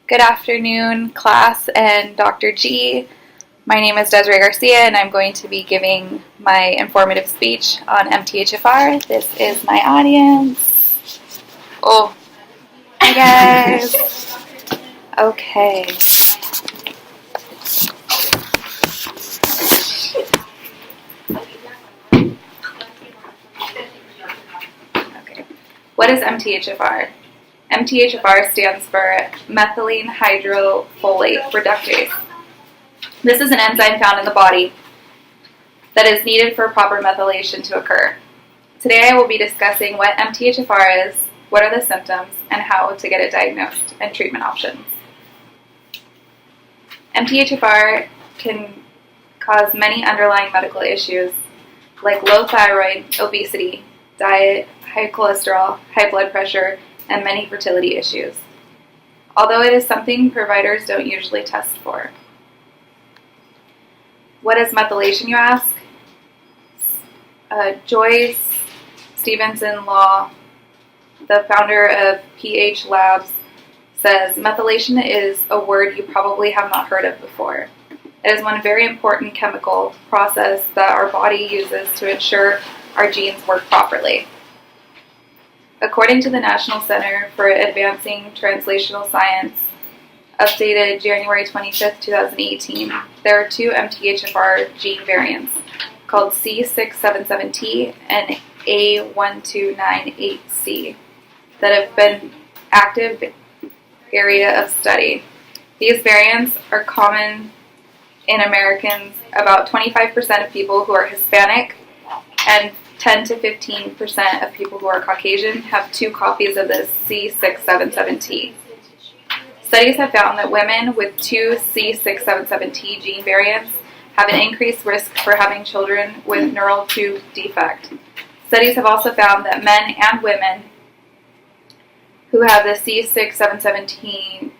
Good afternoon, class and Dr. G. My name is Desiree Garcia, and I'm going to be giving my informative speech on MTHFR. This is my audience. Oh, hi guys. Okay. What is MTHFR? MTHFR stands for methylene hydrofolate reductase. This is an enzyme found in the body that is needed for proper methylation to occur. Today I will be discussing what MTHFR is, what are the symptoms, and how to get it diagnosed, and treatment options. MTHFR can cause many underlying medical issues like low thyroid, obesity, diet, high cholesterol, high blood pressure, and many fertility issues, although it is something providers don't usually test for. What is methylation, you ask? Joyce Stevenson Law, the founder of pH Labs, says methylation is a word you probably have not heard of before. It is one very important chemical process that our body uses to ensure our genes work properly. According to the National Center for Advancing Translational Science, updated January 25, 2018, there are two MTHFR gene variants called C677T and A1298C that have been active area of study. These variants are common in Americans, about 25% of people who are Hispanic and 10 to 15% of people who are Caucasian have two copies of the C677T. Studies have found that women with two C677T gene variants have an increased risk for having children with neural tube defect. Studies have also found that men and women who have the C677T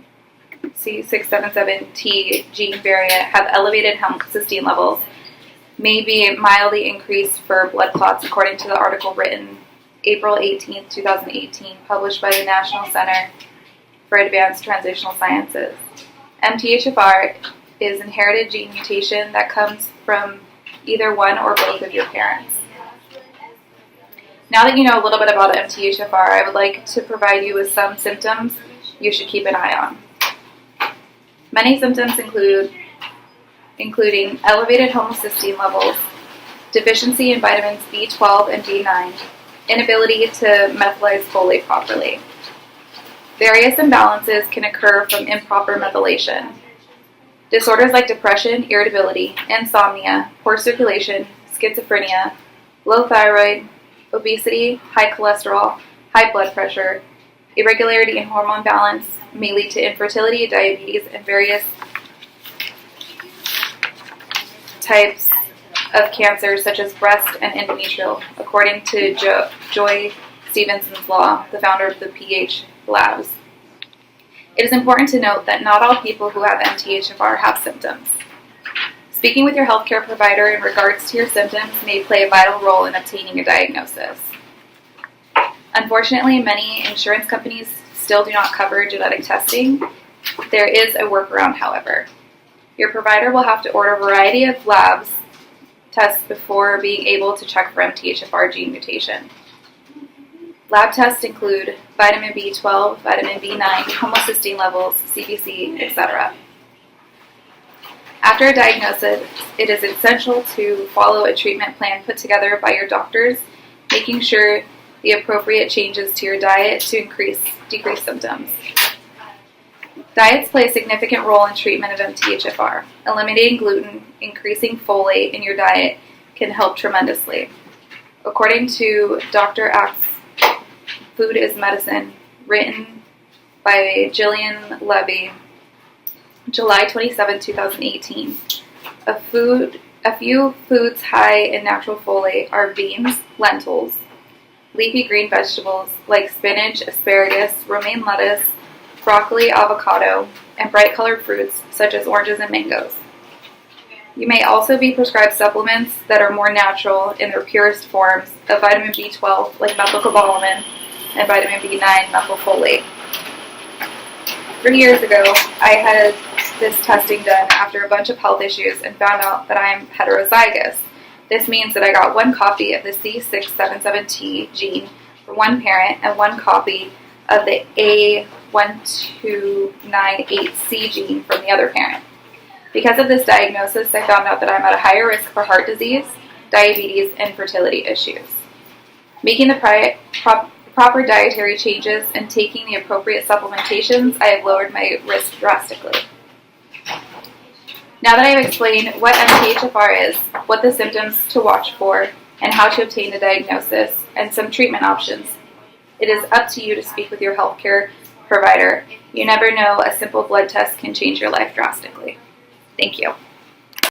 gene variant have elevated homocysteine levels, may be mildly increased for blood clots, according to the article written April 18, 2018, published by the National Center for Advanced Translational Sciences. MTHFR is inherited gene mutation that comes from either one or both of your parents. Now that you know a little bit about MTHFR, I would like to provide you with some symptoms you should keep an eye on. Many symptoms including elevated homocysteine levels, deficiency in vitamins B12 and B9, inability to methylize folate properly. Various imbalances can occur from improper methylation. Disorders like depression, irritability, insomnia, poor circulation, schizophrenia, low thyroid, obesity, high cholesterol, high blood pressure, irregularity in hormone balance may lead to infertility, diabetes, and various types of cancers such as breast and endometrial, according to Joy Stevenson's Law, the founder of the pH Labs. It is important to note that not all people who have MTHFR have symptoms. Speaking with your healthcare provider in regards to your symptoms may play a vital role in obtaining a diagnosis. Unfortunately, many insurance companies still do not cover genetic testing. There is a workaround, however. Your provider will have to order a variety of labs tests before being able to check for MTHFR gene mutation. Lab tests include vitamin B12, vitamin B9, homocysteine levels, CBC, etc. After a diagnosis, it is essential to follow a treatment plan put together by your doctors, making sure the appropriate changes to your diet to decrease symptoms. Diets play a significant role in treatment of MTHFR. Eliminating gluten, increasing folate in your diet can help tremendously. According to Dr. Axe, Food is Medicine, written by Jillian Levy, July 27, 2018. A few foods high in natural folate are beans, lentils, leafy green vegetables like spinach, asparagus, romaine lettuce, broccoli, avocado, and bright-colored fruits such as oranges and mangoes. You may also be prescribed supplements that are more natural in their purest forms of vitamin B12 like methylcobalamin and vitamin B9 methylfolate. 3 years ago, I had this testing done after a bunch of health issues and found out that I am heterozygous. This means that I got one copy of the C677T gene from one parent and one copy of the A1298C gene from the other parent. Because of this diagnosis, I found out that I'm at a higher risk for heart disease, diabetes, and fertility issues. Making the proper dietary changes and taking the appropriate supplementations, I have lowered my risk drastically. Now that I have explained what MTHFR is, what the symptoms to watch for, and how to obtain a diagnosis, and some treatment options, it is up to you to speak with your healthcare provider. You never know, a simple blood test can change your life drastically. Thank you.